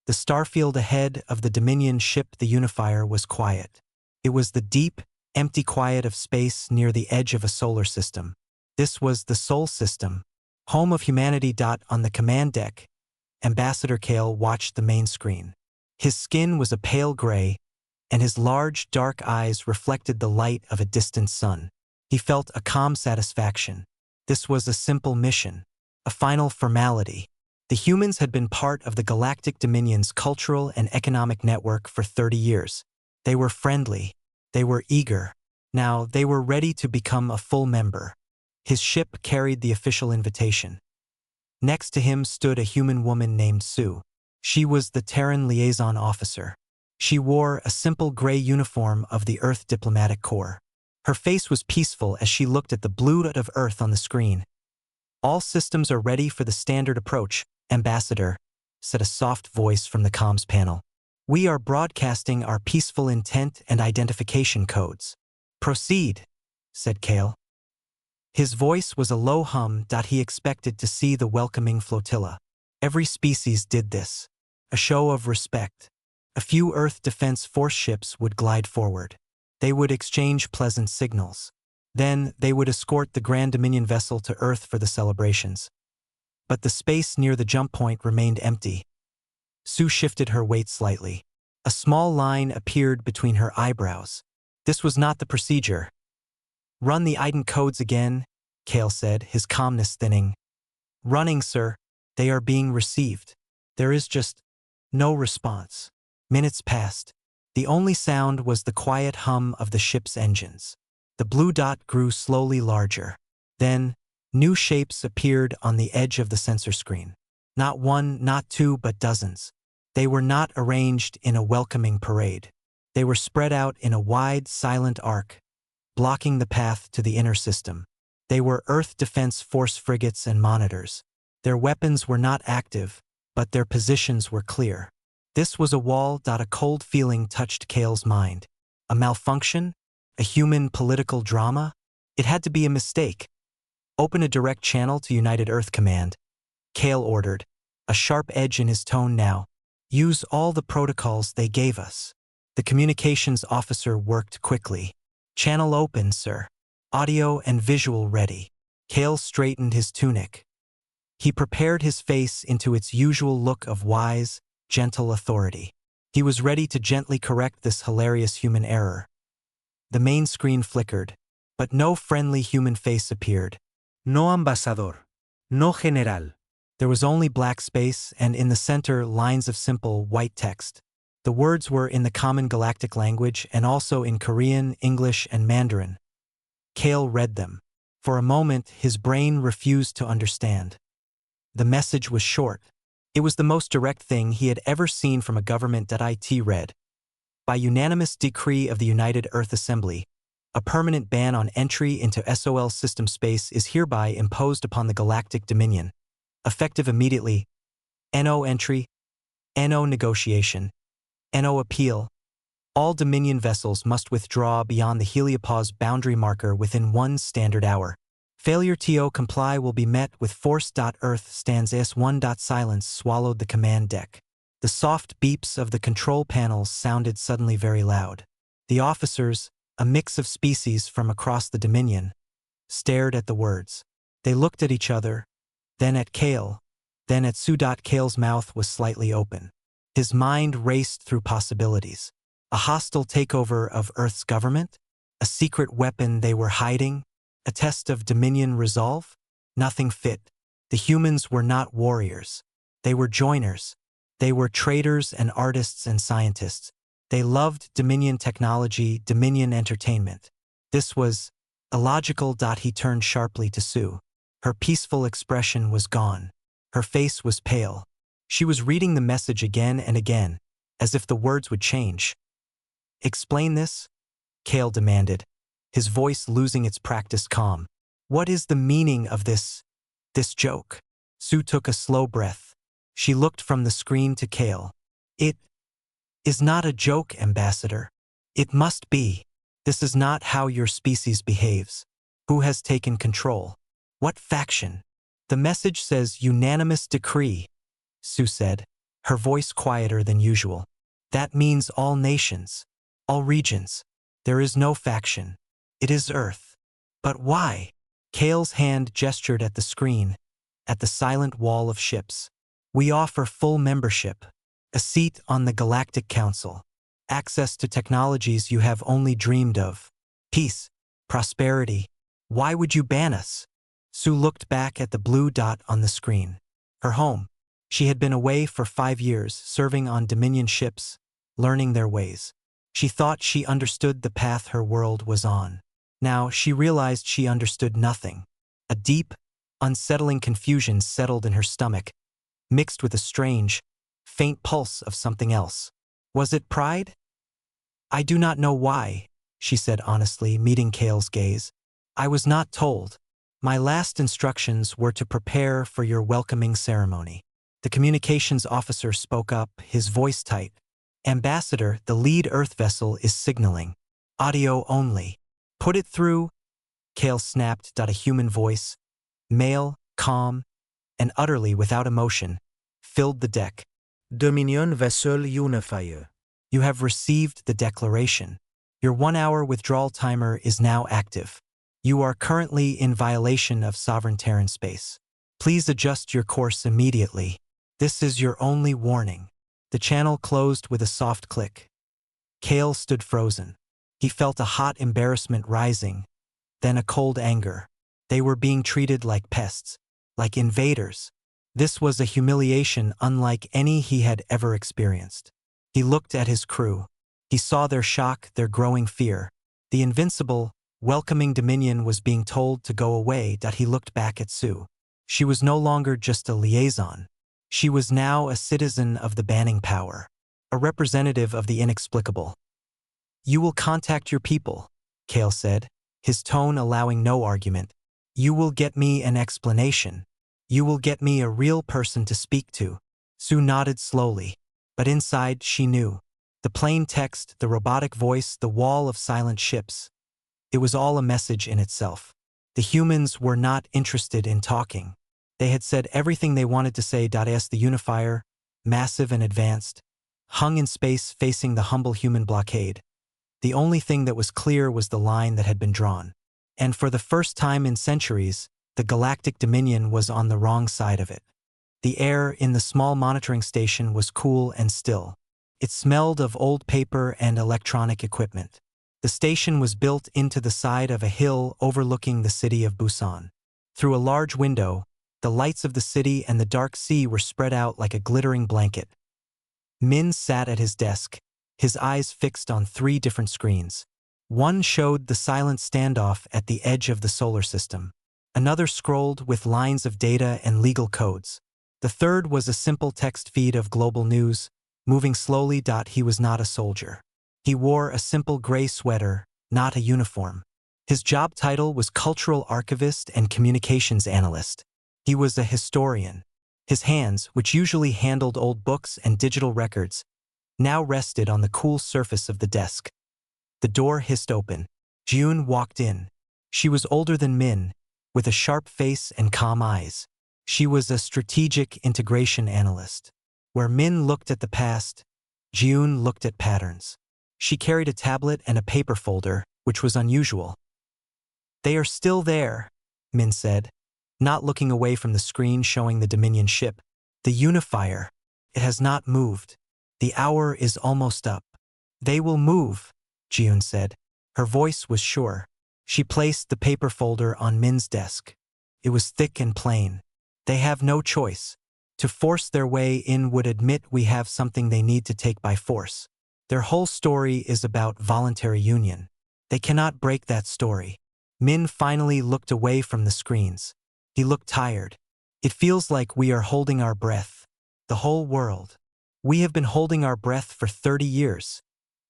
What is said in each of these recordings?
The starfield ahead of the Dominion ship the Unifier was quiet. It was the deep, empty quiet of space near the edge of a solar system. This was the Sol system, home of humanity. On the command deck, Ambassador Kale watched the main screen. His skin was a pale gray, and his large, dark eyes reflected the light of a distant sun. He felt a calm satisfaction. This was a simple mission, a final formality. The humans had been part of the Galactic Dominion's cultural and economic network for 30 years. They were friendly. They were eager. Now they were ready to become a full member. His ship carried the official invitation. Next to him stood a human woman named Sue. She was the Terran liaison officer. She wore a simple gray uniform of the Earth Diplomatic Corps. Her face was peaceful as she looked at the blue dot of Earth on the screen. "All systems are ready for the standard approach, Ambassador," said a soft voice from the comms panel. "We are broadcasting our peaceful intent and identification codes." "Proceed," said Kale. His voice was a low hum. He expected to see the welcoming flotilla. Every species did this. A show of respect. A few Earth Defense Force ships would glide forward. They would exchange pleasant signals. Then they would escort the Grand Dominion vessel to Earth for the celebrations. But the space near the jump point remained empty. Sue shifted her weight slightly. A small line appeared between her eyebrows. This was not the procedure. "Run the IDEN codes again," Kale said, his calmness thinning. "Running, sir. They are being received." There is just no response. Minutes passed. The only sound was the quiet hum of the ship's engines. The blue dot grew slowly larger. Then, new shapes appeared on the edge of the sensor screen. Not one, not two, but dozens. They were not arranged in a welcoming parade. They were spread out in a wide, silent arc, blocking the path to the inner system. They were Earth Defense Force frigates and monitors. Their weapons were not active, but their positions were clear. This was a wall. A cold feeling touched Kale's mind. A malfunction? A human political drama? It had to be a mistake. "Open a direct channel to United Earth Command," Kale ordered, a sharp edge in his tone now. "Use all the protocols they gave us." The communications officer worked quickly. "Channel open, sir. Audio and visual ready." Kale straightened his tunic. He prepared his face into its usual look of wise, gentle authority. He was ready to gently correct this hilarious human error. The main screen flickered, but no friendly human face appeared. "No ambassador. No general." There was only black space, and in the center, lines of simple, white text. The words were in the common galactic language and also in Korean, English, and Mandarin. Kale read them. For a moment, his brain refused to understand. The message was short. It was the most direct thing he had ever seen from a government. It read, "By unanimous decree of the United Earth Assembly, a permanent ban on entry into SOL system space is hereby imposed upon the Galactic Dominion. Effective immediately. NO entry, NO negotiation, NO appeal. All Dominion vessels must withdraw beyond the heliopause boundary marker within 1 standard hour. Failure to comply will be met with force. Earth stands S1. Silence swallowed the command deck. The soft beeps of the control panels sounded suddenly very loud. The officers, a mix of species from across the Dominion, stared at the words. They looked at each other, then at Kale, then at Sue. Kale's mouth was slightly open. His mind raced through possibilities. A hostile takeover of Earth's government? A secret weapon they were hiding? A test of Dominion resolve? Nothing fit. The humans were not warriors. They were joiners. They were traders and artists and scientists. They loved Dominion technology, Dominion entertainment. This was illogical. He turned sharply to Sue. Her peaceful expression was gone. Her face was pale. She was reading the message again and again, as if the words would change. "Explain this?" Kale demanded, his voice losing its practiced calm. "What is the meaning of this joke?" Sue took a slow breath. She looked from the screen to Kale. "It is not a joke, Ambassador. It must be. This is not how your species behaves. Who has taken control? What faction?" "The message says unanimous decree," Sue said, her voice quieter than usual. That means all nations, all regions. There is no faction. It is Earth. But why? Kale's hand gestured at the screen, at the silent wall of ships. We offer full membership, a seat on the Galactic Council, access to technologies you have only dreamed of, peace, prosperity. Why would you ban us? Sue looked back at the blue dot on the screen. Her home. She had been away for 5 years, serving on Dominion ships, learning their ways. She thought she understood the path her world was on. Now she realized she understood nothing. A deep, unsettling confusion settled in her stomach, mixed with a strange, faint pulse of something else. Was it pride? I do not know why, she said honestly, meeting Kale's gaze. I was not told. My last instructions were to prepare for your welcoming ceremony. The communications officer spoke up, his voice tight. Ambassador, the lead Earth vessel is signaling. Audio only. Put it through. Kale snapped. A human voice, male, calm, and utterly without emotion, filled the deck. Dominion vessel unifier. You have received the declaration. Your 1-hour withdrawal timer is now active. You are currently in violation of sovereign Terran space. Please adjust your course immediately. This is your only warning. The channel closed with a soft click. Kale stood frozen. He felt a hot embarrassment rising, then a cold anger. They were being treated like pests, like invaders. This was a humiliation unlike any he had ever experienced. He looked at his crew. He saw their shock, their growing fear. The invincible, welcoming Dominion was being told to go away. He looked back at Sue. She was no longer just a liaison. She was now a citizen of the banning power, a representative of the inexplicable. You will contact your people, Kale said, his tone allowing no argument. You will get me an explanation. You will get me a real person to speak to. Sue nodded slowly, but inside she knew. The plain text, the robotic voice, the wall of silent ships. It was all a message in itself. The humans were not interested in talking. They had said everything they wanted to say. As the unifier, massive and advanced, hung in space facing the humble human blockade. The only thing that was clear was the line that had been drawn. And for the first time in centuries, the Galactic Dominion was on the wrong side of it. The air in the small monitoring station was cool and still. It smelled of old paper and electronic equipment. The station was built into the side of a hill overlooking the city of Busan. Through a large window, the lights of the city and the dark sea were spread out like a glittering blanket. Min sat at his desk, his eyes fixed on 3 different screens. One showed the silent standoff at the edge of the solar system. Another scrolled with lines of data and legal codes. The third was a simple text feed of global news, moving slowly. He was not a soldier. He wore a simple gray sweater, not a uniform. His job title was Cultural Archivist and Communications Analyst. He was a historian. His hands, which usually handled old books and digital records, now rested on the cool surface of the desk. The door hissed open. June walked in. She was older than Min, with a sharp face and calm eyes. She was a strategic integration analyst. Where Min looked at the past, June looked at patterns. She carried a tablet and a paper folder, which was unusual. They are still there, Min said, not looking away from the screen showing the Dominion ship. The unifier. It has not moved. The hour is almost up. They will move, June said. Her voice was sure. She placed the paper folder on Min's desk. It was thick and plain. They have no choice. To force their way in would admit we have something they need to take by force. Their whole story is about voluntary union. They cannot break that story. Min finally looked away from the screens. He looked tired. It feels like we are holding our breath. The whole world. We have been holding our breath for 30 years,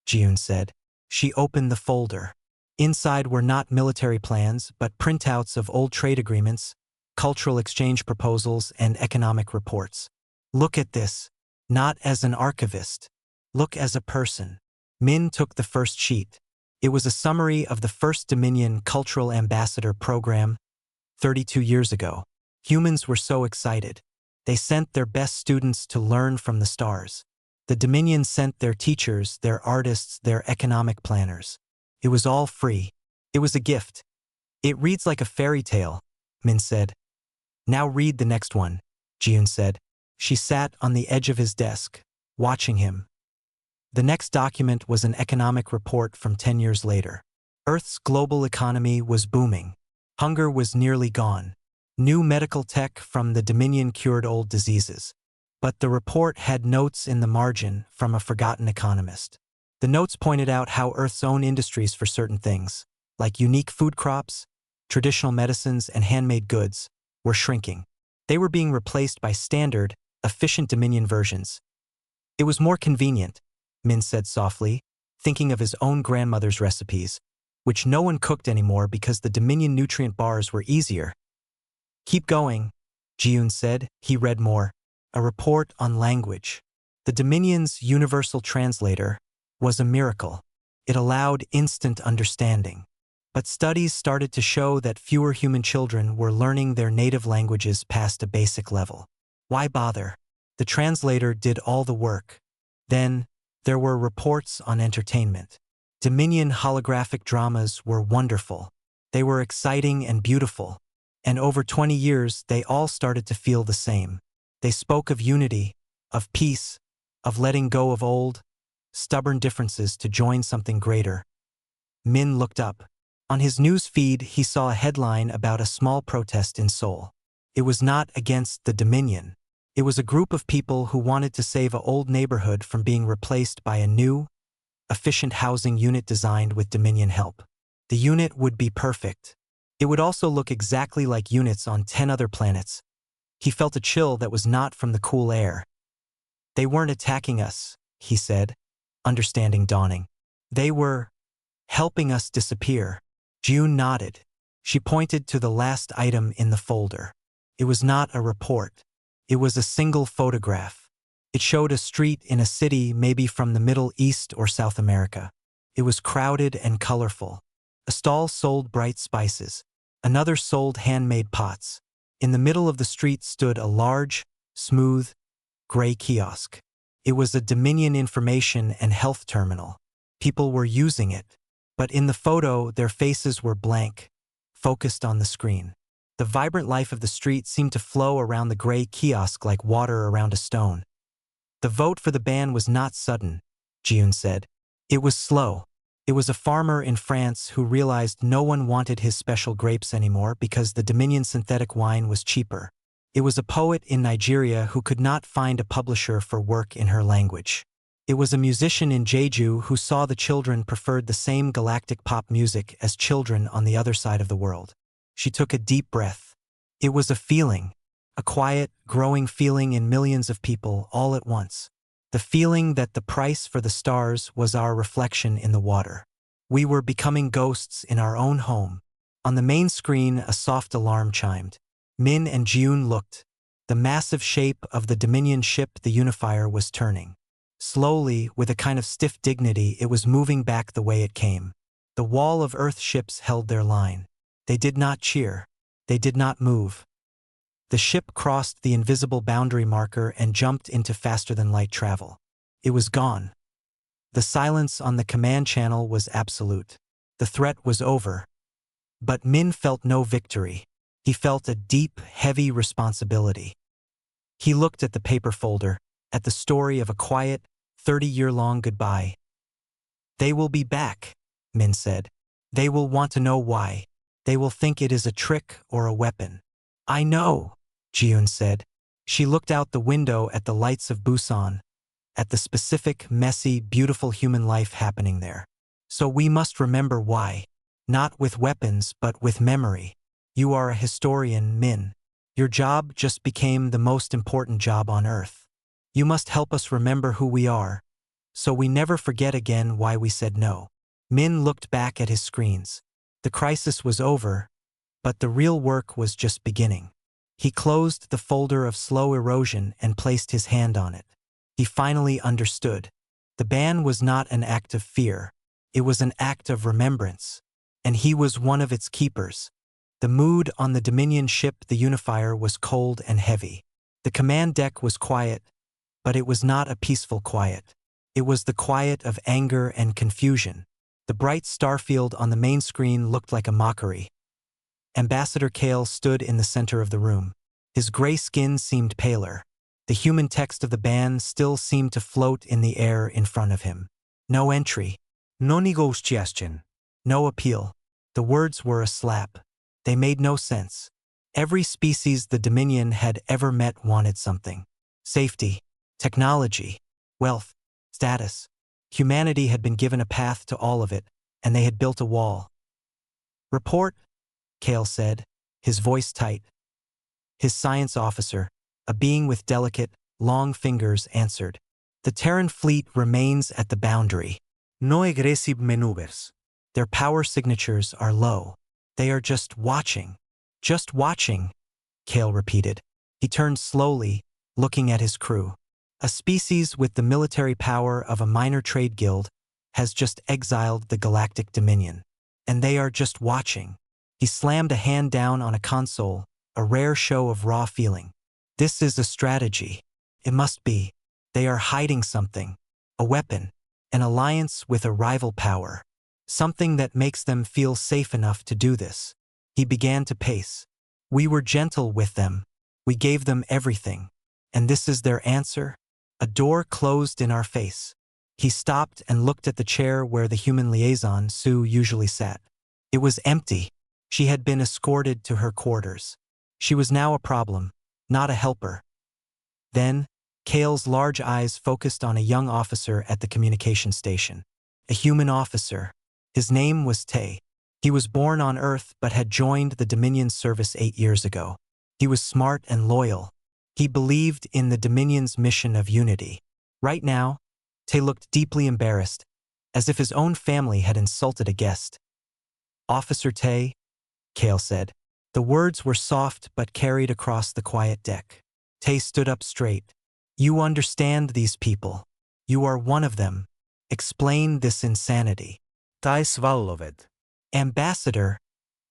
June said. She opened the folder. Inside were not military plans, but printouts of old trade agreements, cultural exchange proposals, and economic reports. Look at this. Not as an archivist. Look as a person. Min took the first sheet. It was a summary of the first Dominion Cultural Ambassador Program, 32 years ago. Humans were so excited. They sent their best students to learn from the stars. The Dominion sent their teachers, their artists, their economic planners. It was all free. It was a gift. It reads like a fairy tale, Min said. Now read the next one, Jiyun said. She sat on the edge of his desk, watching him. The next document was an economic report from 10 years later. Earth's global economy was booming. Hunger was nearly gone. New medical tech from the Dominion cured old diseases. But the report had notes in the margin from a forgotten economist. The notes pointed out how Earth's own industries for certain things, like unique food crops, traditional medicines, and handmade goods, were shrinking. They were being replaced by standard, efficient Dominion versions. It was more convenient, Min said softly, thinking of his own grandmother's recipes, which no one cooked anymore because the Dominion nutrient bars were easier. Keep going, Jiyun said. He read more. A report on language. The Dominion's universal translator was a miracle. It allowed instant understanding. But studies started to show that fewer human children were learning their native languages past a basic level. Why bother? The translator did all the work. Then, there were reports on entertainment. Dominion holographic dramas were wonderful. They were exciting and beautiful. And over 20 years, they all started to feel the same. They spoke of unity, of peace, of letting go of old, stubborn differences to join something greater. Min looked up. On his news feed, he saw a headline about a small protest in Seoul. It was not against the Dominion. It was a group of people who wanted to save an old neighborhood from being replaced by a new, efficient housing unit designed with Dominion help. The unit would be perfect. It would also look exactly like units on 10 other planets. He felt a chill that was not from the cool air. They weren't attacking us, he said, understanding dawning. They were helping us disappear. June nodded. She pointed to the last item in the folder. It was not a report. It was a single photograph. It showed a street in a city maybe from the Middle East or South America. It was crowded and colorful. A stall sold bright spices. Another sold handmade pots. In the middle of the street stood a large, smooth, gray kiosk. It was a Dominion information and health terminal. People were using it. But in the photo, their faces were blank, focused on the screen. The vibrant life of the street seemed to flow around the gray kiosk like water around a stone. The vote for the ban was not sudden, Jiyun said. It was slow. It was a farmer in France who realized no one wanted his special grapes anymore because the Dominion synthetic wine was cheaper. It was a poet in Nigeria who could not find a publisher for work in her language. It was a musician in Jeju who saw the children preferred the same galactic pop music as children on the other side of the world. She took a deep breath. It was a feeling, a quiet, growing feeling in millions of people all at once. The feeling that the price for the stars was our reflection in the water. We were becoming ghosts in our own home. On the main screen, a soft alarm chimed. Min and Jiyun looked. The massive shape of the Dominion ship, the Unifier, was turning. Slowly, with a kind of stiff dignity, it was moving back the way it came. The wall of Earth ships held their line. They did not cheer. They did not move. The ship crossed the invisible boundary marker and jumped into faster-than-light travel. It was gone. The silence on the command channel was absolute. The threat was over. But Min felt no victory. He felt a deep, heavy responsibility. He looked at the paper folder, at the story of a quiet, 30-year-long goodbye. They will be back, Min said. They will want to know why. They will think it is a trick or a weapon. I know, Jiyun said. She looked out the window at the lights of Busan, at the specific, messy, beautiful human life happening there. So we must remember why. Not with weapons, but with memory. You are a historian, Min. Your job just became the most important job on Earth. You must help us remember who we are, so we never forget again why we said no. Min looked back at his screens. The crisis was over, but the real work was just beginning. He closed the folder of slow erosion and placed his hand on it. He finally understood. The ban was not an act of fear. It was an act of remembrance. And he was one of its keepers. The mood on the Dominion ship, the Unifier, was cold and heavy. The command deck was quiet, but it was not a peaceful quiet. It was the quiet of anger and confusion. The bright starfield on the main screen looked like a mockery. Ambassador Kale stood in the center of the room. His gray skin seemed paler. The human text of the ban still seemed to float in the air in front of him. No entry. No negotiation. No appeal. The words were a slap. They made no sense. Every species the Dominion had ever met wanted something. Safety, technology, wealth, status. Humanity had been given a path to all of it, and they had built a wall. Report, Kale said, his voice tight. His science officer, a being with delicate, long fingers, answered. The Terran fleet remains at the boundary. No aggressive maneuvers. Their power signatures are low. They are just watching. Just watching, Kale repeated. He turned slowly, looking at his crew. A species with the military power of a minor trade guild has just exiled the Galactic Dominion. And they are just watching. He slammed a hand down on a console, a rare show of raw feeling. This is a strategy. It must be. They are hiding something. A weapon. An alliance with a rival power. Something that makes them feel safe enough to do this. He began to pace. We were gentle with them. We gave them everything. And this is their answer? A door closed in our face. He stopped and looked at the chair where the human liaison, Sue, usually sat. It was empty. She had been escorted to her quarters. She was now a problem, not a helper. Then, Kale's large eyes focused on a young officer at the communication station. A human officer. His name was Tay. He was born on Earth but had joined the Dominion service 8 years ago. He was smart and loyal. He believed in the Dominion's mission of unity. Right now, Tay looked deeply embarrassed, as if his own family had insulted a guest. Officer Tay, Kale said. The words were soft but carried across the quiet deck. Tay stood up straight. You understand these people. You are one of them. Explain this insanity. Tay swallowed. Ambassador,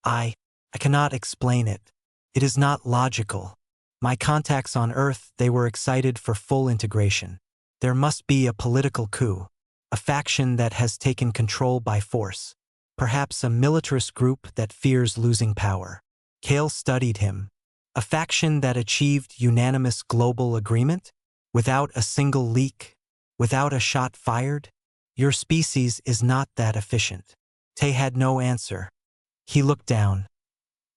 I cannot explain it. It is not logical. My contacts on Earth, they were excited for full integration. There must be a political coup, a faction that has taken control by force, perhaps a militarist group that fears losing power. Kale studied him. A faction that achieved unanimous global agreement? Without a single leak? Without a shot fired? Your species is not that efficient. Tay had no answer. He looked down.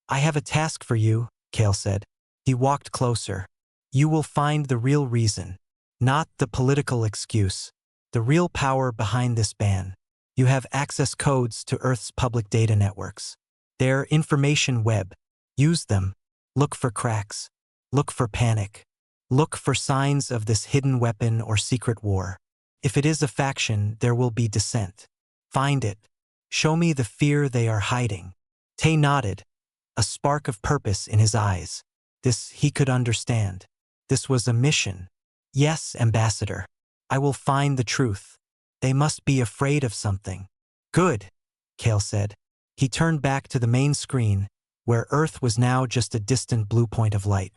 I have a task for you, Kale said. He walked closer. You will find the real reason, not the political excuse, the real power behind this ban. You have access codes to Earth's public data networks. Their information web. Use them. Look for cracks. Look for panic. Look for signs of this hidden weapon or secret war. If it is a faction, there will be dissent. Find it. Show me the fear they are hiding. Tay nodded, a spark of purpose in his eyes. This he could understand. This was a mission. Yes, Ambassador. I will find the truth. They must be afraid of something. Good, Kale said. He turned back to the main screen, where Earth was now just a distant blue point of light.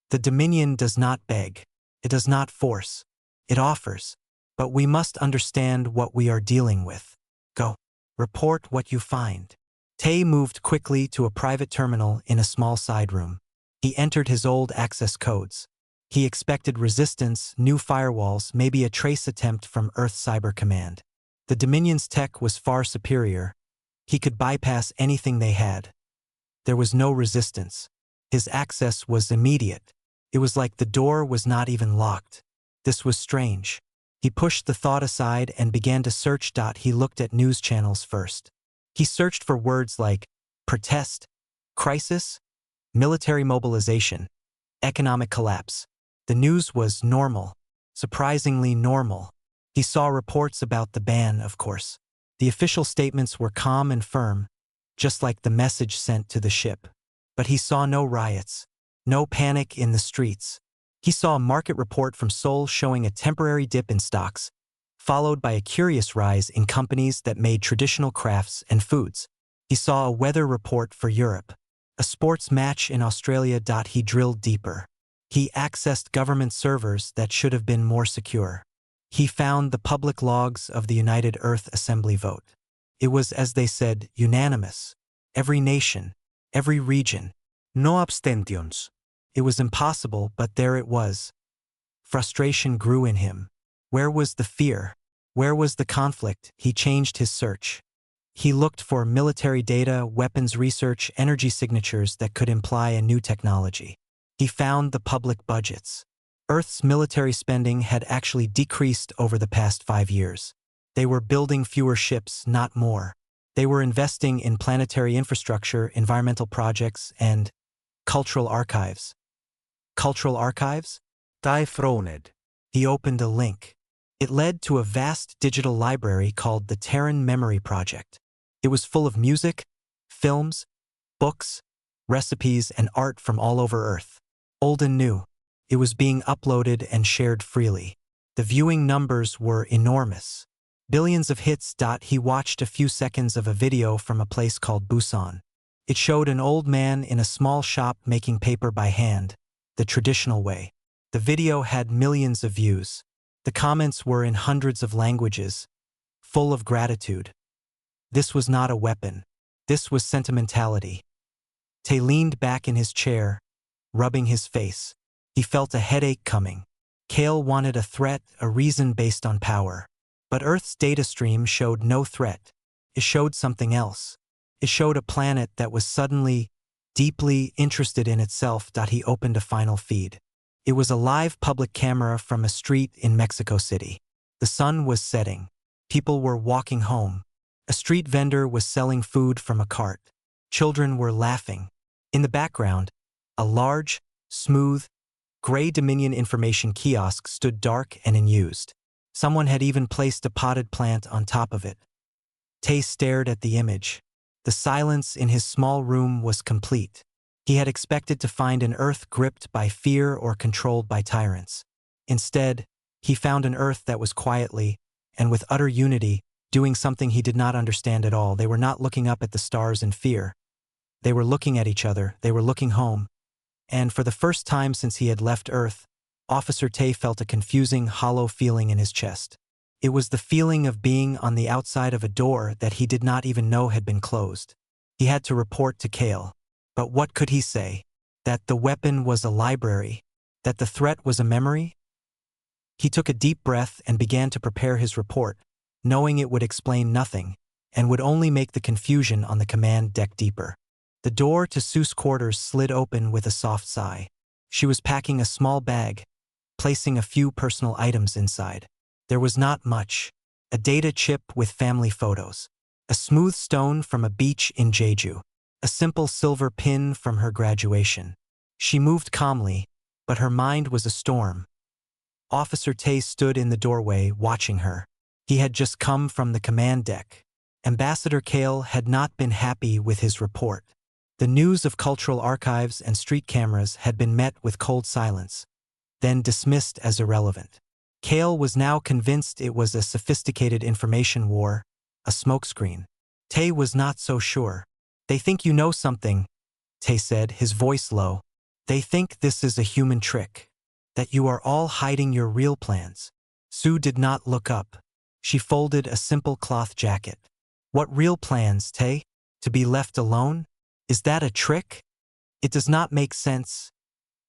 The Dominion does not beg. It does not force. It offers. But we must understand what we are dealing with. Go. Report what you find. Tay moved quickly to a private terminal in a small side room. He entered his old access codes. He expected resistance, new firewalls, maybe a trace attempt from Earth Cyber Command. The Dominion's tech was far superior. He could bypass anything they had. There was no resistance. His access was immediate. It was like the door was not even locked. This was strange. He pushed the thought aside and began to search. He looked at news channels first. He searched for words like protest, crisis, military mobilization, economic collapse. The news was normal, surprisingly normal. He saw reports about the ban, of course. The official statements were calm and firm, just like the message sent to the ship. But he saw no riots, no panic in the streets. He saw a market report from Seoul showing a temporary dip in stocks, followed by a curious rise in companies that made traditional crafts and foods. He saw a weather report for Europe, a sports match in Australia. He drilled deeper. He accessed government servers that should have been more secure. He found the public logs of the United Earth Assembly vote. It was, as they said, unanimous. Every nation, every region. No abstentions. It was impossible, but there it was. Frustration grew in him. Where was the fear? Where was the conflict? He changed his search. He looked for military data, weapons research, energy signatures that could imply a new technology. He found the public budgets. Earth's military spending had actually decreased over the past 5 years. They were building fewer ships, not more. They were investing in planetary infrastructure, environmental projects, and cultural archives. Cultural archives? Tai froned. He opened a link. It led to a vast digital library called the Terran Memory Project. It was full of music, films, books, recipes, and art from all over Earth. Old and new. It was being uploaded and shared freely. The viewing numbers were enormous. Billions of hits. He watched a few seconds of a video from a place called Busan. It showed an old man in a small shop making paper by hand, the traditional way. The video had millions of views. The comments were in hundreds of languages, full of gratitude. This was not a weapon. This was sentimentality. Tae leaned back in his chair, rubbing his face. He felt a headache coming. Kale wanted a threat, a reason based on power. But Earth's data stream showed no threat. It showed something else. It showed a planet that was suddenly, deeply interested in itself. He opened a final feed. It was a live public camera from a street in Mexico City. The sun was setting. People were walking home. A street vendor was selling food from a cart. Children were laughing. In the background, a large, smooth, gray Dominion information kiosk stood dark and unused. Someone had even placed a potted plant on top of it. Tae stared at the image. The silence in his small room was complete. He had expected to find an Earth gripped by fear or controlled by tyrants. Instead, he found an Earth that was quietly, and with utter unity, doing something he did not understand at all. They were not looking up at the stars in fear. They were looking at each other. They were looking home. And for the first time since he had left Earth, Officer Tae felt a confusing, hollow feeling in his chest. It was the feeling of being on the outside of a door that he did not even know had been closed. He had to report to Kale. But what could he say? That the weapon was a library? That the threat was a memory? He took a deep breath and began to prepare his report, knowing it would explain nothing, and would only make the confusion on the command deck deeper. The door to Sue's quarters slid open with a soft sigh. She was packing a small bag, placing a few personal items inside. There was not much. A data chip with family photos. A smooth stone from a beach in Jeju. A simple silver pin from her graduation. She moved calmly, but her mind was a storm. Officer Tae stood in the doorway, watching her. He had just come from the command deck. Ambassador Kale had not been happy with his report. The news of cultural archives and street cameras had been met with cold silence, then dismissed as irrelevant. Kale was now convinced it was a sophisticated information war, a smokescreen. Tae was not so sure. They think you know something, Tae said, his voice low. They think this is a human trick. That you are all hiding your real plans. Sue did not look up. She folded a simple cloth jacket. What real plans, Tae? To be left alone? Is that a trick? It does not make sense,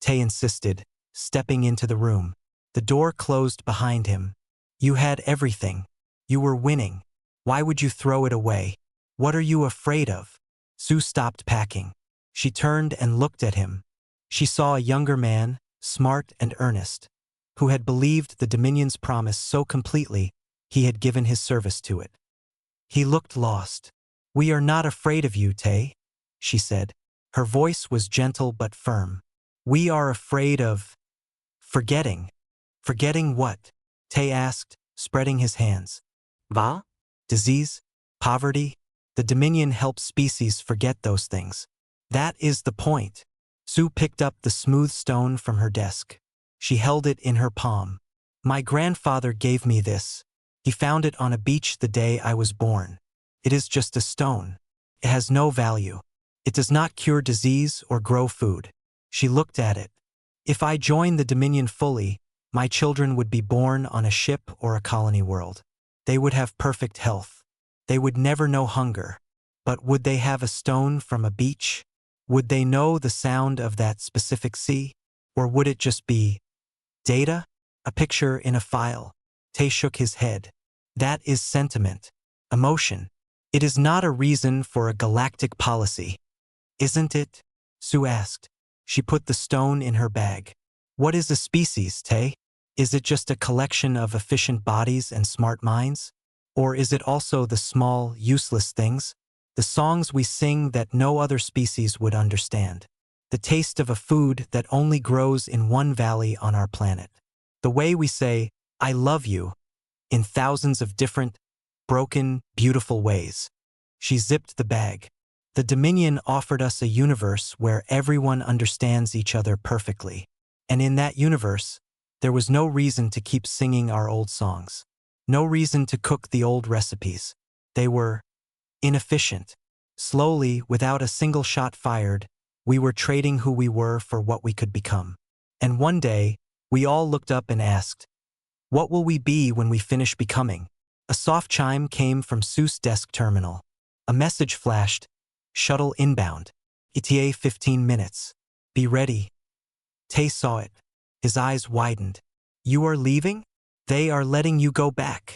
Tae insisted, stepping into the room. The door closed behind him. You had everything. You were winning. Why would you throw it away? What are you afraid of? Sue stopped packing. She turned and looked at him. She saw a younger man, smart and earnest, who had believed the Dominion's promise so completely he had given his service to it. He looked lost. We are not afraid of you, Tae, she said. Her voice was gentle but firm. We are afraid of forgetting. Forgetting what? Tae asked, spreading his hands. Va? Disease? Poverty? The Dominion helps species forget those things. That is the point. Sue picked up the smooth stone from her desk. She held it in her palm. My grandfather gave me this. He found it on a beach the day I was born. It is just a stone. It has no value. It does not cure disease or grow food. She looked at it. If I join the Dominion fully, my children would be born on a ship or a colony world. They would have perfect health. They would never know hunger. But would they have a stone from a beach? Would they know the sound of that specific sea? Or would it just be data? A picture in a file? Tay shook his head. That is sentiment. Emotion. It is not a reason for a galactic policy. Isn't it? Sue asked. She put the stone in her bag. What is a species, Tay? Is it just a collection of efficient bodies and smart minds? Or is it also the small, useless things? The songs we sing that no other species would understand. The taste of a food that only grows in one valley on our planet. The way we say, I love you, in thousands of different, broken, beautiful ways. She zipped the bag. The Dominion offered us a universe where everyone understands each other perfectly. And in that universe, there was no reason to keep singing our old songs. No reason to cook the old recipes. They were inefficient. Slowly, without a single shot fired, we were trading who we were for what we could become. And one day, we all looked up and asked, what will we be when we finish becoming? A soft chime came from Sue's desk terminal. A message flashed, shuttle inbound. ETA 15 minutes. Be ready. Tay saw it. His eyes widened. You are leaving? They are letting you go back.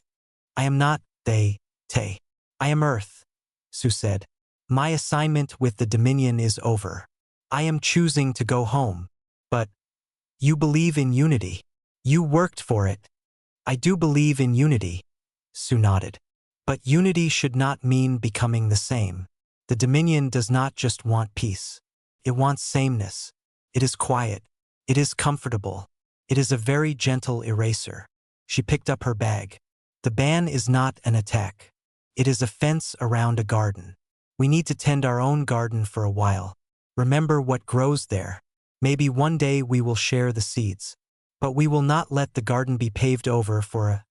I am not, they, Tay. I am Earth, Sue said. My assignment with the Dominion is over. I am choosing to go home. But you believe in unity. You worked for it. I do believe in unity, Sue nodded. But unity should not mean becoming the same. The Dominion does not just want peace. It wants sameness. It is quiet. It is comfortable. It is a very gentle eraser. She picked up her bag. The ban is not an attack. It is a fence around a garden. We need to tend our own garden for a while. Remember what grows there. Maybe one day we will share the seeds. But we will not let the garden be paved over for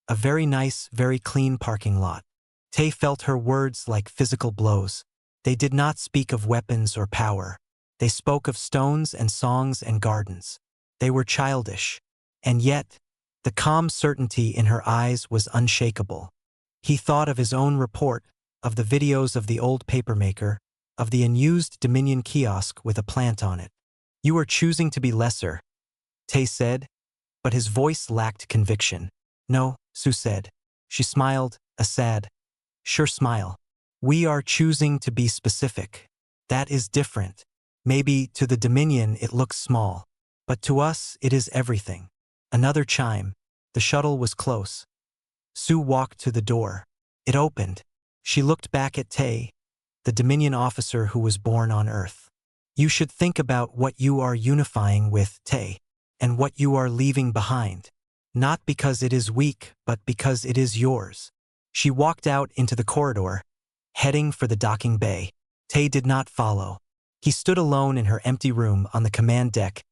a very nice, very clean parking lot. Tay felt her words like physical blows. They did not speak of weapons or power. They spoke of stones and songs and gardens. They were childish. And yet, the calm certainty in her eyes was unshakable. He thought of his own report, of the videos of the old papermaker, of the unused Dominion kiosk with a plant on it. You are choosing to be lesser, Tay said, but his voice lacked conviction. No, Sue said. She smiled, a sad, sure smile. We are choosing to be specific. That is different. Maybe to the Dominion it looks small, but to us it is everything. Another chime. The shuttle was close. Sue walked to the door. It opened. She looked back at Tay, the Dominion officer who was born on Earth. You should think about what you are unifying with, Tay, and what you are leaving behind. Not because it is weak, but because it is yours. She walked out into the corridor, heading for the docking bay. Tay did not follow. He stood alone in her empty room on the command deck.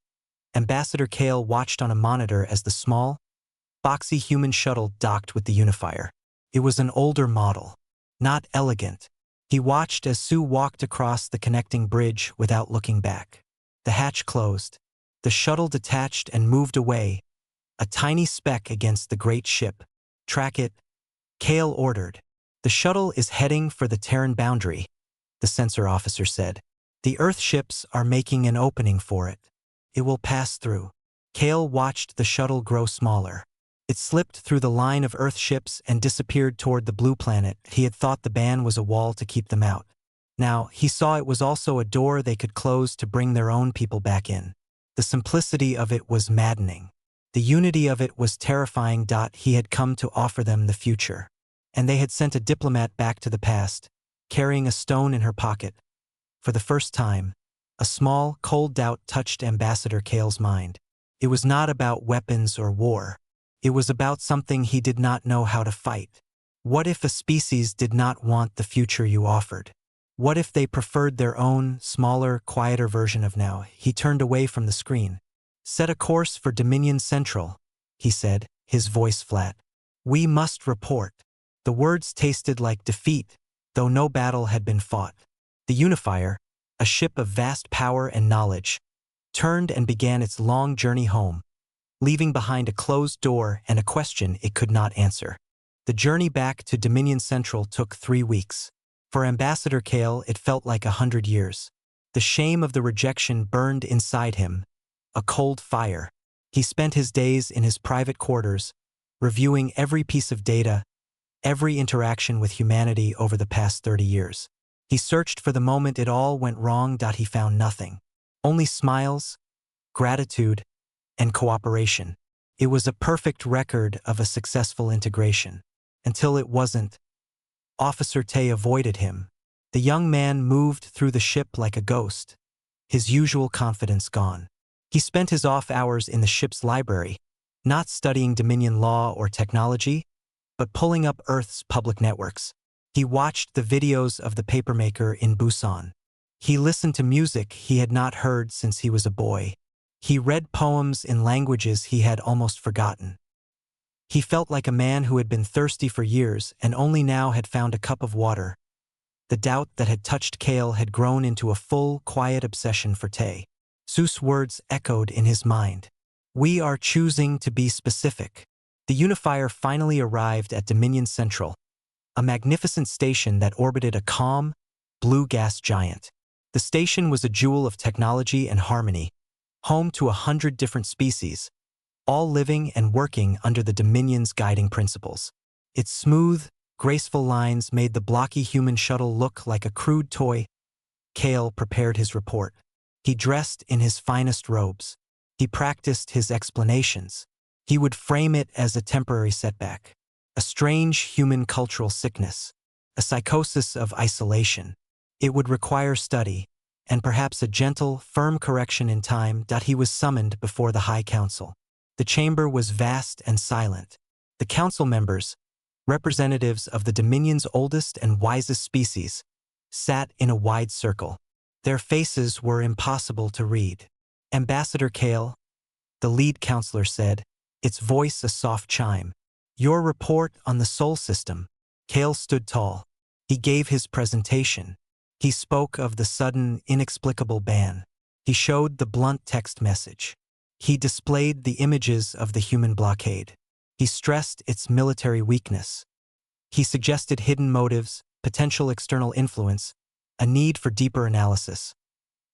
Ambassador Kale watched on a monitor as the small, boxy human shuttle docked with the unifier. It was an older model, not elegant. He watched as Sue walked across the connecting bridge without looking back. The hatch closed. The shuttle detached and moved away, a tiny speck against the great ship. Track it, Kale ordered. The shuttle is heading for the Terran boundary, the sensor officer said. The Earth ships are making an opening for it. It will pass through. Kale watched the shuttle grow smaller. It slipped through the line of Earth ships and disappeared toward the blue planet. He had thought the ban was a wall to keep them out. Now, he saw it was also a door they could close to bring their own people back in. The simplicity of it was maddening. The unity of it was terrifying. He had come to offer them the future. And they had sent a diplomat back to the past, carrying a stone in her pocket. For the first time, a small, cold doubt touched Ambassador Kale's mind. It was not about weapons or war. It was about something he did not know how to fight. What if a species did not want the future you offered? What if they preferred their own, smaller, quieter version of now? He turned away from the screen. Set a course for Dominion Central, he said, his voice flat. We must report. The words tasted like defeat, though no battle had been fought. The Unifier, a ship of vast power and knowledge, turned and began its long journey home, leaving behind a closed door and a question it could not answer. The journey back to Dominion Central took 3 weeks. For Ambassador Kale, it felt like 100 years. The shame of the rejection burned inside him, a cold fire. He spent his days in his private quarters, reviewing every piece of data, every interaction with humanity over the past 30 years. He searched for the moment it all went wrong. He found nothing. Only smiles, gratitude, and cooperation. It was a perfect record of a successful integration. Until it wasn't. Officer Tay avoided him. The young man moved through the ship like a ghost, his usual confidence gone. He spent his off hours in the ship's library, not studying Dominion law or technology, but pulling up Earth's public networks. He watched the videos of the papermaker in Busan. He listened to music he had not heard since he was a boy. He read poems in languages he had almost forgotten. He felt like a man who had been thirsty for years and only now had found a cup of water. The doubt that had touched Kale had grown into a full, quiet obsession for Tay. Zeus' words echoed in his mind. We are choosing to be specific. The Unifier finally arrived at Dominion Central, a magnificent station that orbited a calm, blue gas giant. The station was a jewel of technology and harmony, home to 100 different species, all living and working under the Dominion's guiding principles. Its smooth, graceful lines made the blocky human shuttle look like a crude toy. Kale prepared his report. He dressed in his finest robes. He practiced his explanations. He would frame it as a temporary setback, a strange human cultural sickness, a psychosis of isolation. It would require study, and perhaps a gentle, firm correction in time. He was summoned before the High Council. The chamber was vast and silent. The council members, representatives of the Dominion's oldest and wisest species, sat in a wide circle. Their faces were impossible to read. Ambassador Kale, the lead counselor, said, its voice a soft chime. Your report on the Sol system. Kale stood tall. He gave his presentation. He spoke of the sudden, inexplicable ban. He showed the blunt text message. He displayed the images of the human blockade. He stressed its military weakness. He suggested hidden motives, potential external influence, a need for deeper analysis.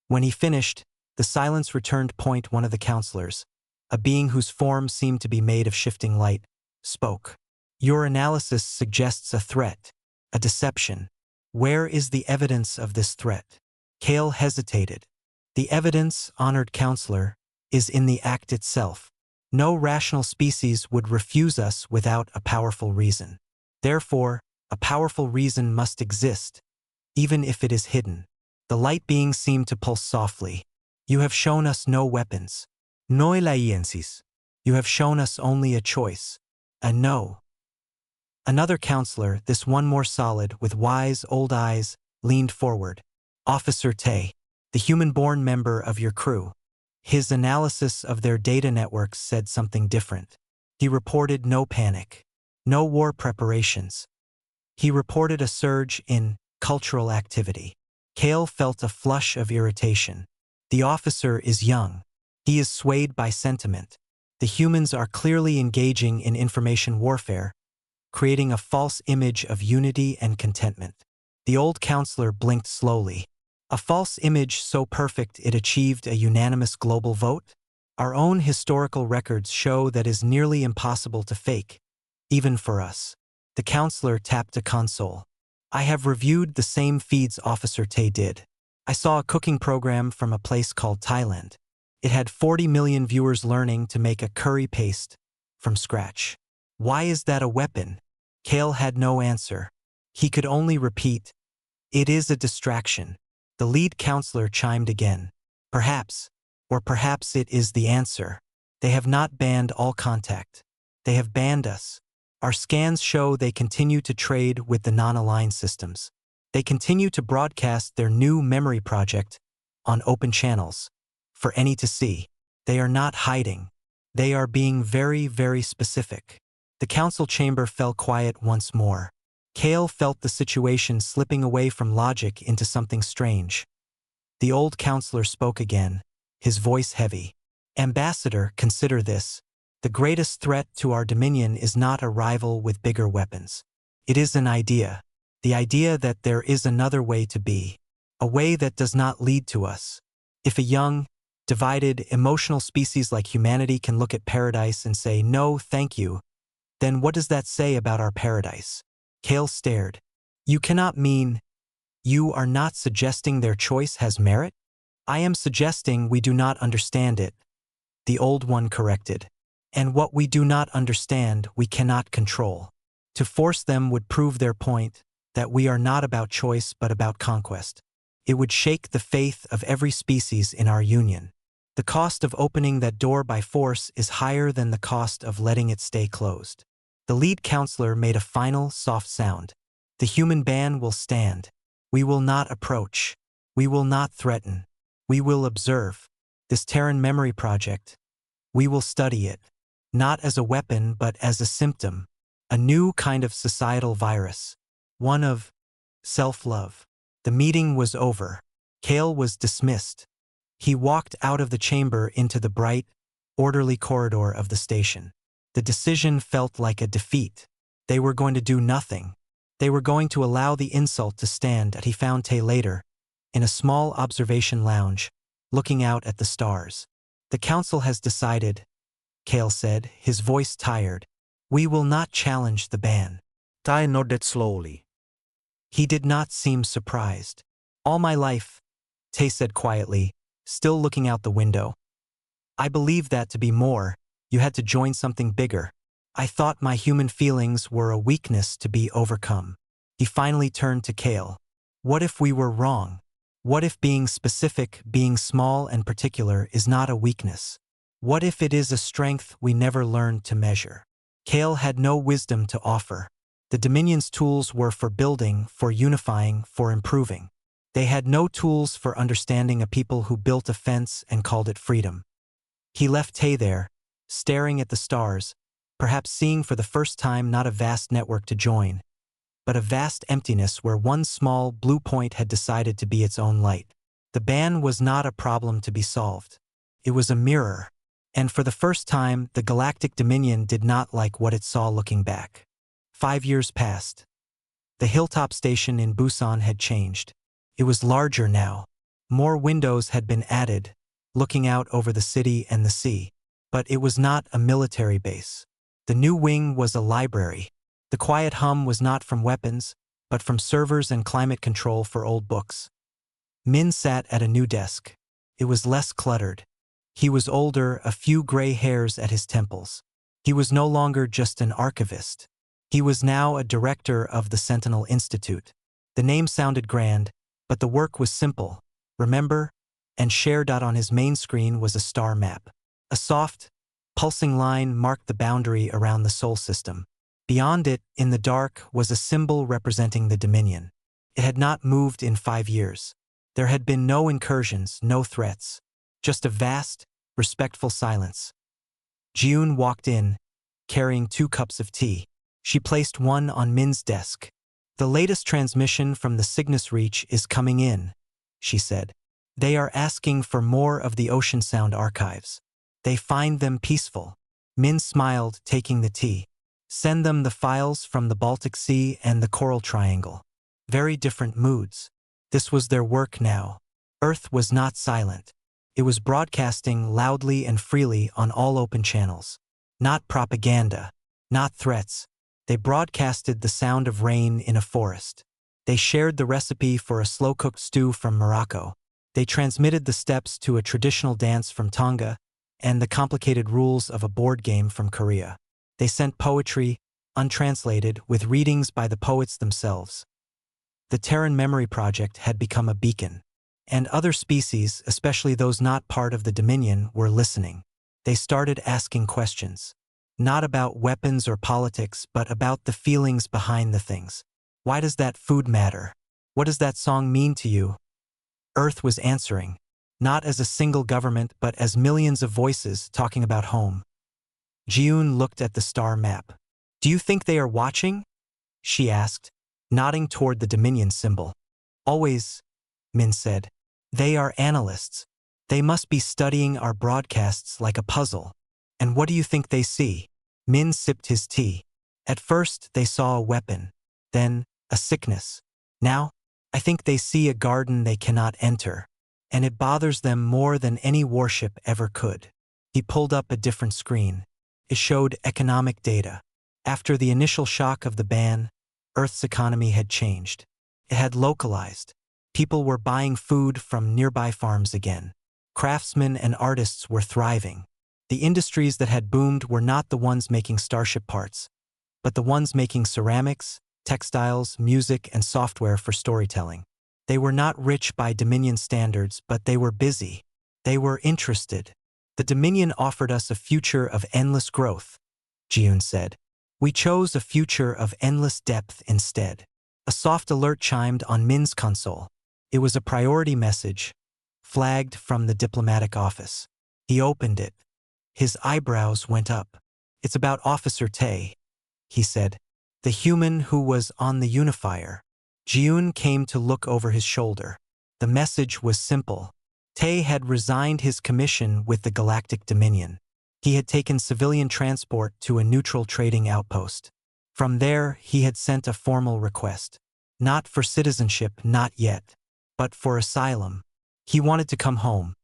When he finished, the silence returned. One of the counselors, a being whose form seemed to be made of shifting light, spoke. Your analysis suggests a threat, a deception. Where is the evidence of this threat? Kale hesitated. The evidence, honored counselor, is in the act itself. No rational species would refuse us without a powerful reason. Therefore, a powerful reason must exist, even if it is hidden. The light being seemed to pulse softly. You have shown us no weapons. No alliances. You have shown us only a choice. A no. Another counselor, this one more solid, with wise old eyes, leaned forward. Officer Tay, the human-born member of your crew. His analysis of their data networks said something different. He reported no panic, no war preparations. He reported a surge in cultural activity. Kale felt a flush of irritation. The officer is young. He is swayed by sentiment. The humans are clearly engaging in information warfare, creating a false image of unity and contentment. The old counselor blinked slowly. A false image so perfect it achieved a unanimous global vote? Our own historical records show that is nearly impossible to fake, even for us. The counselor tapped a console. I have reviewed the same feeds Officer Tay did. I saw a cooking program from a place called Thailand. It had 40 million viewers learning to make a curry paste from scratch. Why is that a weapon? Kale had no answer. He could only repeat, it is a distraction. The lead counselor chimed again. Perhaps, or perhaps it is the answer. They have not banned all contact. They have banned us. Our scans show they continue to trade with the non-aligned systems. They continue to broadcast their new memory project on open channels for any to see. They are not hiding. They are being very, very specific. The council chamber fell quiet once more. Kale felt the situation slipping away from logic into something strange. The old counselor spoke again. his voice heavy. Ambassador, consider this. The greatest threat to our dominion is not a rival with bigger weapons. It is an idea. The idea that there is another way to be. A way that does not lead to us. If a young, divided, emotional species like humanity can look at paradise and say, "No, thank you," then what does that say about our paradise? Kale stared. You cannot mean, you are not suggesting their choice has merit? I am suggesting we do not understand it, the old one corrected. And what we do not understand, we cannot control. To force them would prove their point, that we are not about choice but about conquest. It would shake the faith of every species in our union. The cost of opening that door by force is higher than the cost of letting it stay closed. The lead counselor made a final, soft sound. The human ban will stand. We will not approach. We will not threaten. We will observe. This Terran memory project. We will study it. Not as a weapon but as a symptom. A new kind of societal virus. One of self-love. The meeting was over. Kale was dismissed. He walked out of the chamber into the bright, orderly corridor of the station. The decision felt like a defeat. They were going to do nothing. They were going to allow the insult to stand. He found Tay later, in a small observation lounge, looking out at the stars. The council has decided, Kale said, his voice tired. We will not challenge the ban. Tai nodded slowly. He did not seem surprised. All my life, Tay said quietly, still looking out the window. I believed that to be more, you had to join something bigger. I thought my human feelings were a weakness to be overcome. He finally turned to Kale. What if we were wrong? What if being specific, being small and particular is not a weakness? What if it is a strength we never learned to measure? Kale had no wisdom to offer. The Dominion's tools were for building, for unifying, for improving. They had no tools for understanding a people who built a fence and called it freedom. He left Tay there, staring at the stars, perhaps seeing for the first time not a vast network to join, but a vast emptiness where one small blue point had decided to be its own light. The ban was not a problem to be solved. It was a mirror. And for the first time, the Galactic Dominion did not like what it saw looking back. 5 years passed. The hilltop station in Busan had changed. It was larger now. More windows had been added, looking out over the city and the sea. But it was not a military base. The new wing was a library. The quiet hum was not from weapons, but from servers and climate control for old books. Min sat at a new desk. It was less cluttered. He was older, a few gray hairs at his temples. He was no longer just an archivist. He was now a director of the Sentinel Institute. The name sounded grand, but the work was simple. Remember? And shared on his main screen was a star map. A soft, pulsing line marked the boundary around the Sol system. Beyond it, in the dark, was a symbol representing the Dominion. It had not moved in 5 years. There had been no incursions, no threats. Just a vast, respectful silence. June walked in, carrying 2 cups of tea. She placed one on Min's desk. The latest transmission from the Cygnus Reach is coming in, she said. They are asking for more of the Ocean Sound archives. They find them peaceful. Min smiled, taking the tea. Send them the files from the Baltic Sea and the Coral Triangle. Very different moods. This was their work now. Earth was not silent. It was broadcasting loudly and freely on all open channels. Not propaganda. Not threats. They broadcasted the sound of rain in a forest. They shared the recipe for a slow-cooked stew from Morocco. They transmitted the steps to a traditional dance from Tonga and the complicated rules of a board game from Korea. They sent poetry, untranslated, with readings by the poets themselves. The Terran Memory Project had become a beacon. And other species, especially those not part of the Dominion, were listening. They started asking questions. Not about weapons or politics, but about the feelings behind the things. Why does that food matter? What does that song mean to you? Earth was answering, not as a single government, but as millions of voices talking about home. Jiun looked at the star map. Do you think they are watching? She asked, nodding toward the Dominion symbol. Always, Min said. They are analysts. They must be studying our broadcasts like a puzzle. And what do you think they see? Min sipped his tea. At first, they saw a weapon. Then, a sickness. Now, I think they see a garden they cannot enter. And it bothers them more than any warship ever could. He pulled up a different screen. It showed economic data. After the initial shock of the ban, Earth's economy had changed. It had localized. People were buying food from nearby farms again. Craftsmen and artists were thriving. The industries that had boomed were not the ones making starship parts, but the ones making ceramics, textiles, music, and software for storytelling. They were not rich by Dominion standards, but they were busy. They were interested. The Dominion offered us a future of endless growth, Jiyun said. We chose a future of endless depth instead. A soft alert chimed on Min's console. It was a priority message, flagged from the diplomatic office. He opened it. His eyebrows went up. It's about Officer Tay, he said. The human who was on the Unifier. Jiyun came to look over his shoulder. The message was simple. Tay had resigned his commission with the Galactic Dominion. He had taken civilian transport to a neutral trading outpost. From there, he had sent a formal request. Not for citizenship, not yet, but for asylum. He wanted to come home.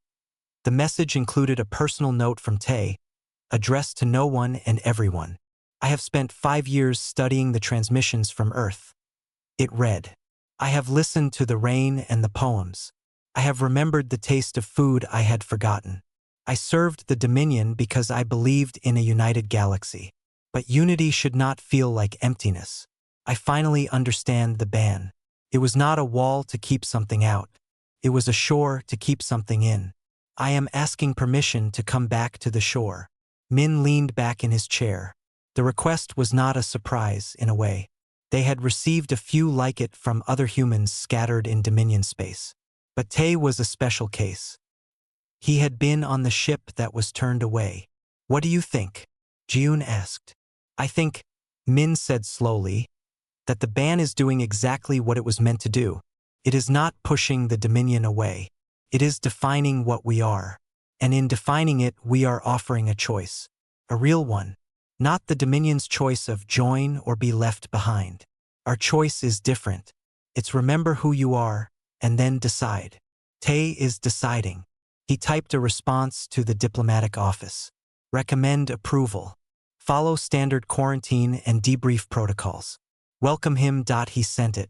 The message included a personal note from Tay, addressed to no one and everyone. I have spent 5 years studying the transmissions from Earth. It read, I have listened to the rain and the poems. I have remembered the taste of food I had forgotten. I served the Dominion because I believed in a united galaxy. But unity should not feel like emptiness. I finally understand the ban. It was not a wall to keep something out. It was a shore to keep something in. I am asking permission to come back to the shore. Min leaned back in his chair. The request was not a surprise, in a way. They had received a few like it from other humans scattered in Dominion space. But Tay was a special case. He had been on the ship that was turned away. What do you think? Jiyun asked. I think, Min said slowly, that the ban is doing exactly what it was meant to do. It is not pushing the Dominion away. It is defining what we are. And in defining it, we are offering a choice. A real one. Not the Dominion's choice of join or be left behind. Our choice is different. It's remember who you are, and then decide. Tay is deciding. He typed a response to the diplomatic office. Recommend approval. Follow standard quarantine and debrief protocols. Welcome him. He sent it.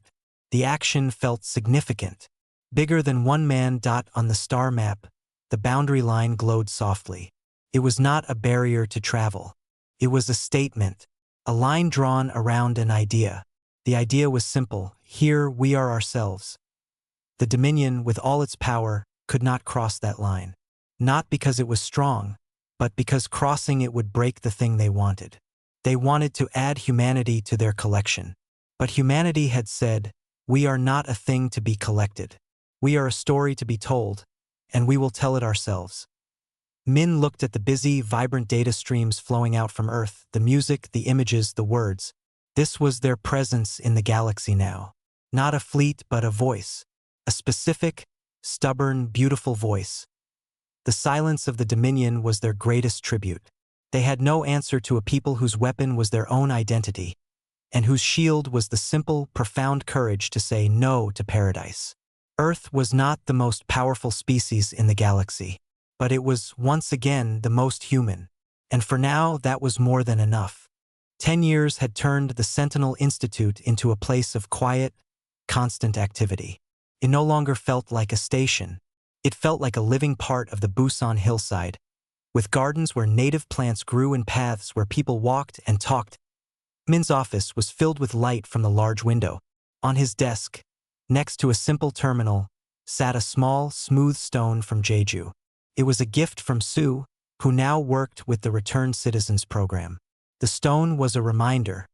The action felt significant. Bigger than one man. On the star map, the boundary line glowed softly. It was not a barrier to travel. It was a statement, a line drawn around an idea. The idea was simple. Here we are ourselves. The Dominion, with all its power, could not cross that line. Not because it was strong, but because crossing it would break the thing they wanted. They wanted to add humanity to their collection. But humanity had said, we are not a thing to be collected. We are a story to be told, and we will tell it ourselves. Min looked at the busy, vibrant data streams flowing out from Earth, the music, the images, the words. This was their presence in the galaxy now. Not a fleet, but a voice. A specific, stubborn, beautiful voice. The silence of the Dominion was their greatest tribute. They had no answer to a people whose weapon was their own identity, and whose shield was the simple, profound courage to say no to paradise. Earth was not the most powerful species in the galaxy, but it was, once again, the most human. And for now, that was more than enough. 10 years had turned the Sentinel Institute into a place of quiet, constant activity. It no longer felt like a station. It felt like a living part of the Busan hillside, with gardens where native plants grew and paths where people walked and talked. Min's office was filled with light from the large window. On his desk, next to a simple terminal, sat a small, smooth stone from Jeju. It was a gift from Sue, who now worked with the Returned Citizens program. The stone was a reminder.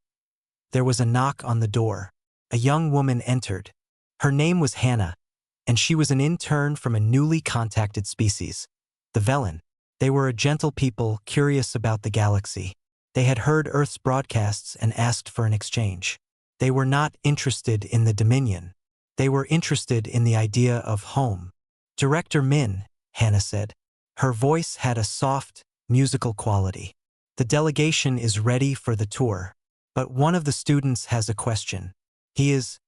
There was a knock on the door. A young woman entered. Her name was Hannah, and she was an intern from a newly contacted species, the Velen. They were a gentle people curious about the galaxy. They had heard Earth's broadcasts and asked for an exchange. They were not interested in the Dominion. They were interested in the idea of home. Director Min, Hannah said. Her voice had a soft, musical quality. The delegation is ready for the tour. But one of the students has a question. He is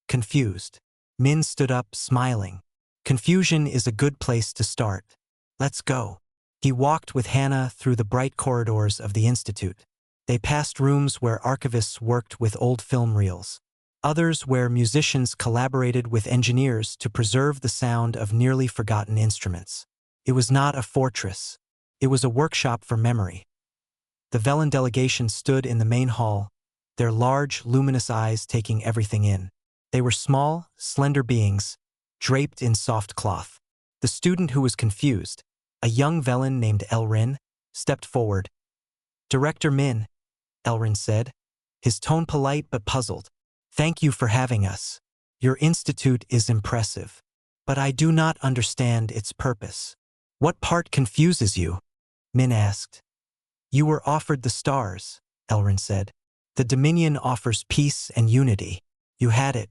confused. Min stood up, smiling. Confusion is a good place to start. Let's go. He walked with Hannah through the bright corridors of the institute. They passed rooms where archivists worked with old film reels. Others where musicians collaborated with engineers to preserve the sound of nearly forgotten instruments. It was not a fortress. It was a workshop for memory. The Velen delegation stood in the main hall, their large, luminous eyes taking everything in. They were small, slender beings, draped in soft cloth. The student who was confused, a young Velen named Elrin, stepped forward. Director Min, Elrin said, his tone polite but puzzled. Thank you for having us. Your institute is impressive. But I do not understand its purpose. What part confuses you? Min asked. You were offered the stars, Elrin said. The Dominion offers peace and unity. You had it.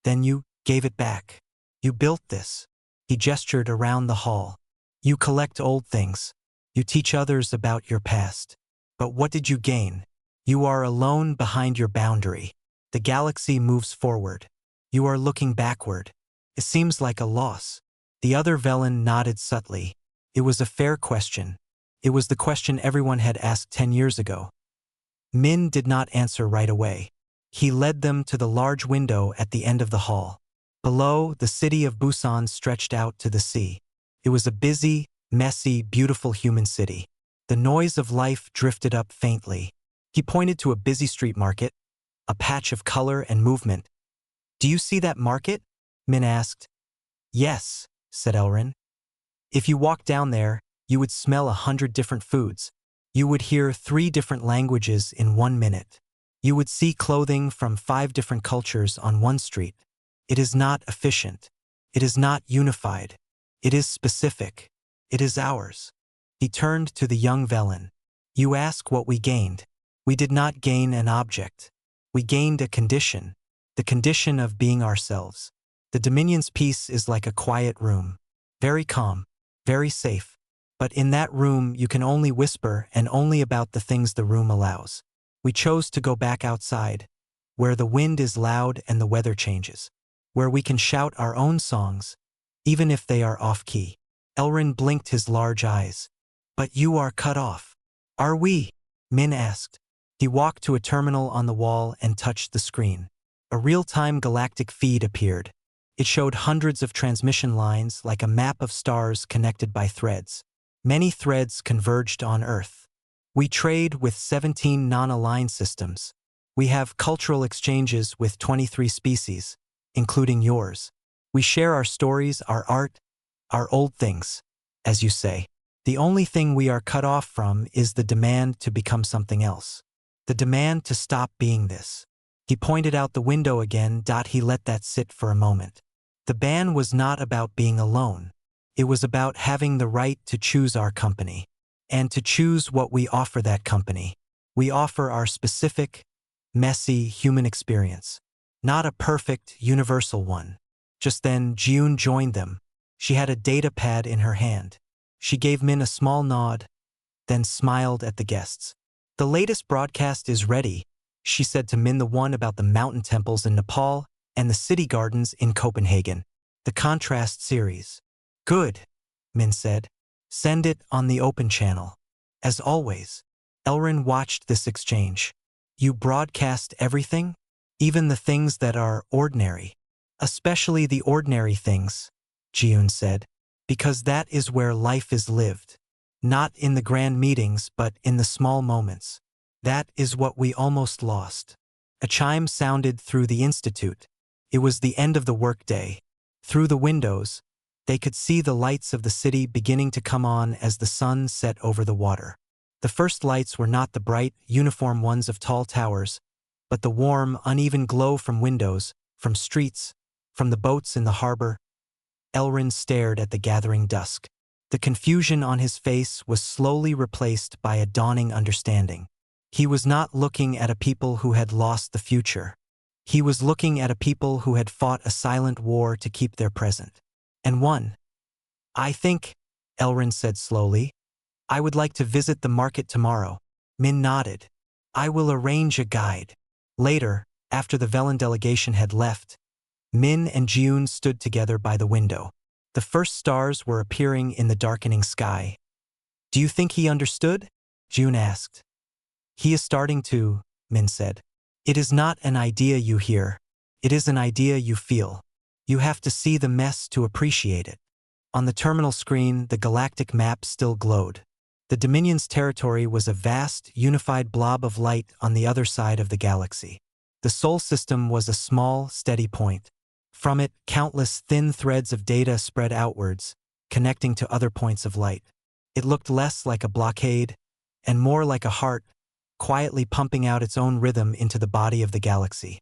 Then you gave it back. You built this. He gestured around the hall. You collect old things. You teach others about your past. But what did you gain? You are alone behind your boundary. The galaxy moves forward. You are looking backward. It seems like a loss. The other Velen nodded subtly. It was a fair question. It was the question everyone had asked 10 years ago. Min did not answer right away. He led them to the large window at the end of the hall. Below, the city of Busan stretched out to the sea. It was a busy, messy, beautiful human city. The noise of life drifted up faintly. He pointed to a busy street market, a patch of color and movement. Do you see that market? Min asked. Yes, said Elrin. If you walked down there, you would smell 100 different foods. You would hear 3 different languages in 1 minute. You would see clothing from 5 different cultures on one street. It is not efficient. It is not unified. It is specific. It is ours. He turned to the young Velen. You ask what we gained. We did not gain an object. We gained a condition, the condition of being ourselves. The Dominion's peace is like a quiet room. Very calm, very safe. But in that room you can only whisper and only about the things the room allows. We chose to go back outside, where the wind is loud and the weather changes, where we can shout our own songs, even if they are off-key. Elrin blinked his large eyes. But you are cut off. Are we? Min asked. He walked to a terminal on the wall and touched the screen. A real-time galactic feed appeared. It showed hundreds of transmission lines like a map of stars connected by threads. Many threads converged on Earth. We trade with 17 non-aligned systems. We have cultural exchanges with 23 species, including yours. We share our stories, our art, our old things, as you say. The only thing we are cut off from is the demand to become something else. The demand to stop being this. He pointed out the window again. He let that sit for a moment. The ban was not about being alone. It was about having the right to choose our company. And to choose what we offer that company. We offer our specific, messy human experience. Not a perfect, universal one. Just then, June joined them. She had a data pad in her hand. She gave Min a small nod, then smiled at the guests. The latest broadcast is ready, she said to Min, the one about the mountain temples in Nepal and the city gardens in Copenhagen. The contrast series. Good, Min said. Send it on the open channel. As always, Elrin watched this exchange. You broadcast everything? Even the things that are ordinary. Especially the ordinary things, Jiyun said. Because that is where life is lived. Not in the grand meetings, but in the small moments. That is what we almost lost. A chime sounded through the institute. It was the end of the workday. Through the windows, they could see the lights of the city beginning to come on as the sun set over the water. The first lights were not the bright, uniform ones of tall towers, but the warm, uneven glow from windows, from streets, from the boats in the harbor. Elrin stared at the gathering dusk. The confusion on his face was slowly replaced by a dawning understanding. He was not looking at a people who had lost the future. He was looking at a people who had fought a silent war to keep their present. And won. I think, Elrin said slowly. I would like to visit the market tomorrow. Min nodded. I will arrange a guide. Later, after the Velen delegation had left, Min and June stood together by the window. The first stars were appearing in the darkening sky. Do you think he understood? June asked. He is starting to, Min said. It is not an idea you hear. It is an idea you feel. You have to see the mess to appreciate it. On the terminal screen, the galactic map still glowed. The Dominion's territory was a vast, unified blob of light on the other side of the galaxy. The Sol system was a small, steady point. From it, countless thin threads of data spread outwards, connecting to other points of light. It looked less like a blockade, and more like a heart, quietly pumping out its own rhythm into the body of the galaxy.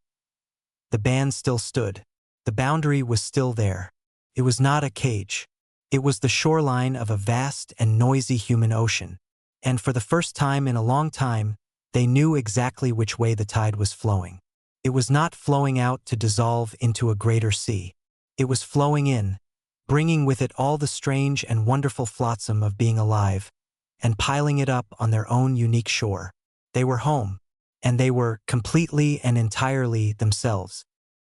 The band still stood. The boundary was still there. It was not a cage. It was the shoreline of a vast and noisy human ocean. And for the first time in a long time, they knew exactly which way the tide was flowing. It was not flowing out to dissolve into a greater sea. It was flowing in, bringing with it all the strange and wonderful flotsam of being alive, and piling it up on their own unique shore. They were home, and they were completely and entirely themselves.